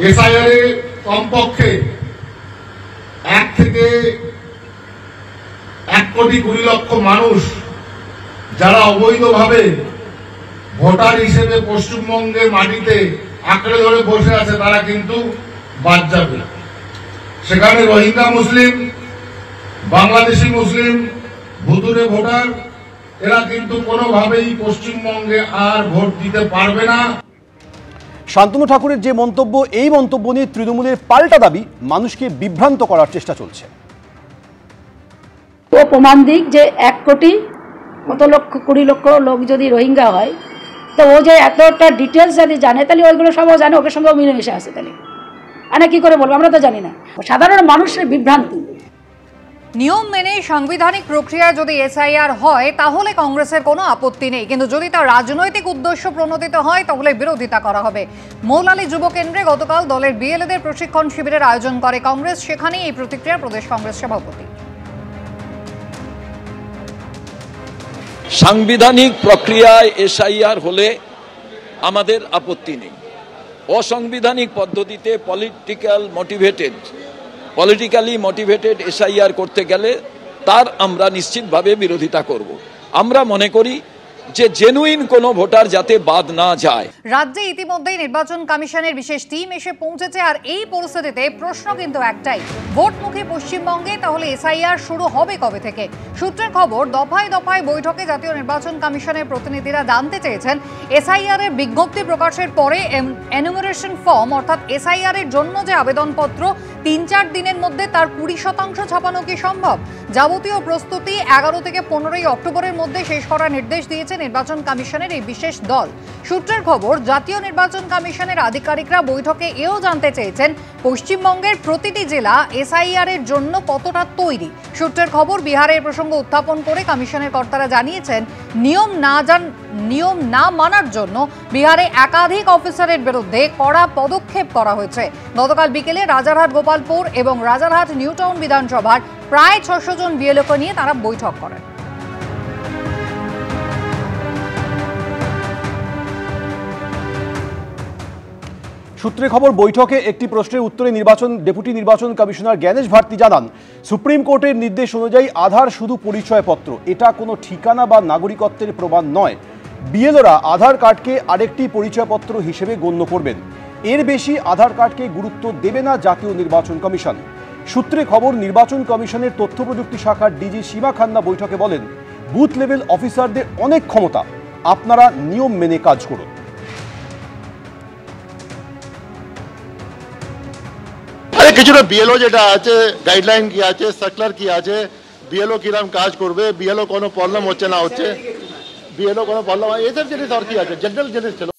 SIR এ কমপক্ষে 1 থেকে 1,20,00,000 মানুষ যারা অবৈধভাবে ভোটার হিসেবে পশ্চিমবঙ্গের মাটিতে আঁকড়ে ধরে বসে আছে তারা কিন্তু বাদ যাবে। সেখানে রোহিঙ্গা মুসলিম, বাংলাদেশি মুসলিম, ভুতুরে ভোটার এরা কিন্তু কোনোভাবেই পশ্চিমবঙ্গে আর ভোট দিতে পারবে না। শান্তনু ঠাকুরের যে মন্তব্য, এই মন্তব্য নিয়ে তৃণমূলের পাল্টা দাবি মানুষকে বিভ্রান্ত করার চেষ্টা চলছে। ও প্রমাণ দিক যে 1 কোটি কত লক্ষ 20 লক্ষ লোক যদি রোহিঙ্গা হয়, তো ও যে এতটা ডিটেলস যদি জানে তাহলে ওইগুলো সবও জানে, ওকে সঙ্গে মিলেমিশে আসে, তাহলে আর কি করে বলবো, আমরা তো জানি না। সাধারণ মানুষের বিভ্রান্তি। নিয়ম মেনে সাংবিধানিক প্রক্রিয়ায় যদি এসআইআর হয় তাহলে কংগ্রেসের কোনো আপত্তি নেই, কিন্তু যদি তা রাজনৈতিক উদ্দেশ্য প্রণোদিত হয় তাহলে বিরোধিতা করা হবে। মৌলালী যুব কেন্দ্রে গতকাল দলের বিএলএদের প্রশিক্ষণ শিবিরের আয়োজন করে কংগ্রেস, সেখানেই এই প্রতিক্রিয়া প্রদেশ কংগ্রেস সভাপতি। সাংবিধানিক প্রক্রিয়ায় এসআইআর হলে আমাদের আপত্তি নেই। অসাংবিধানিক পদ্ধতিতে পলিটিক্যালি মোটিভেটেড এসআইআর করতে গেলে তার আমরা নিশ্চিতভাবে বিরোধিতা করব। আমরা মনে করি যে জেনুইন কোনো ভোটার যাতে বাদ না যায়। রাজ্যে ইতিমধ্যেই নির্বাচন কমিশনের বিশেষ টিম এসে পৌঁছেছে, আর এই পরিস্থিতিতে প্রশ্ন কিন্তু একটাই, ভোটমুখী পশ্চিমবঙ্গে তাহলে এসআইআর শুরু হবে কবে থেকে? সূত্রের খবর, দফায় দফায় বৈঠকে জাতীয় নির্বাচন কমিশনের প্রতিনিধিরা জানতে চেয়েছেন এসআইআর এর বিজ্ঞপ্তি প্রকাশের পরে এনুমারেশন ফর্ম অর্থাৎ এসআইআর এর জন্য যে আবেদনপত্র ৩-৪ দিনের মধ্যে তার 20% ছাপানো কি সম্ভব? যাবতীয় প্রস্তুতি 11 থেকে 15 অক্টোবরের মধ্যে শেষ করার নির্দেশ দিয়েছে নির্বাচন কমিশনের এই বিশেষ দল। সূত্রের খবর, জাতীয় নির্বাচন কমিশনের আধিকারিকরা বৈঠকে এও জানতে চেয়েছেন পশ্চিমবঙ্গের প্রতিটি জেলা এসআইআর এর জন্য কতটা তৈরি। সূত্রের খবর, বিহারের প্রসঙ্গ উত্থাপন করে কমিশনের কর্তারা জানিয়েছেন নিয়ম না মানার জন্য বিহারে একাধিক অফিসারের বিরুদ্ধে কড়া পদক্ষেপ করা হয়েছে। গতকাল বিকেলে রাজারহাট গোপালপুর এবং রাজারহাট নিউটাউন বিধানসভার প্রায় 600 জন বিএলওকে নিয়ে তারা বৈঠক করেন। সূত্রে খবর, বৈঠকে একটি প্রশ্নের উত্তরে ডেপুটি নির্বাচন কমিশনার জ্ঞানেশ ভারতী জানান, সুপ্রিম কোর্টের নির্দেশ অনুযায়ী আধার শুধু পরিচয়পত্র, এটা কোনো ঠিকানা বা নাগরিকত্বের প্রমাণ নয়। বিএলওরা আধার কার্ডকে আরেকটি পরিচয়পত্র হিসেবে গণ্য করবেন, এর বেশি আধার কার্ডকে গুরুত্ব দেবে না জাতীয় নির্বাচন কমিশন। সূত্রে খবর, নির্বাচন কমিশনের তথ্য প্রযুক্তি শাখার ডিজি সীমা খান্না বৈঠকে বলেন, বুথ লেভেল অফিসারদের অনেক ক্ষমতা, আপনারা নিয়ম মেনে কাজ করুন। কিছুটা বিএলও যেটা আছে গাইডলাইন কি আছে, সার্কুলার কি আছে, বিএলও কিরম কাজ করবে, বিএলও কোনো প্রবলেম হচ্ছে না হচ্ছে, বিএলও কোনো প্রবলেম এসব জিনিস আর কি আছে, জেনারেল জিনিস ছিল।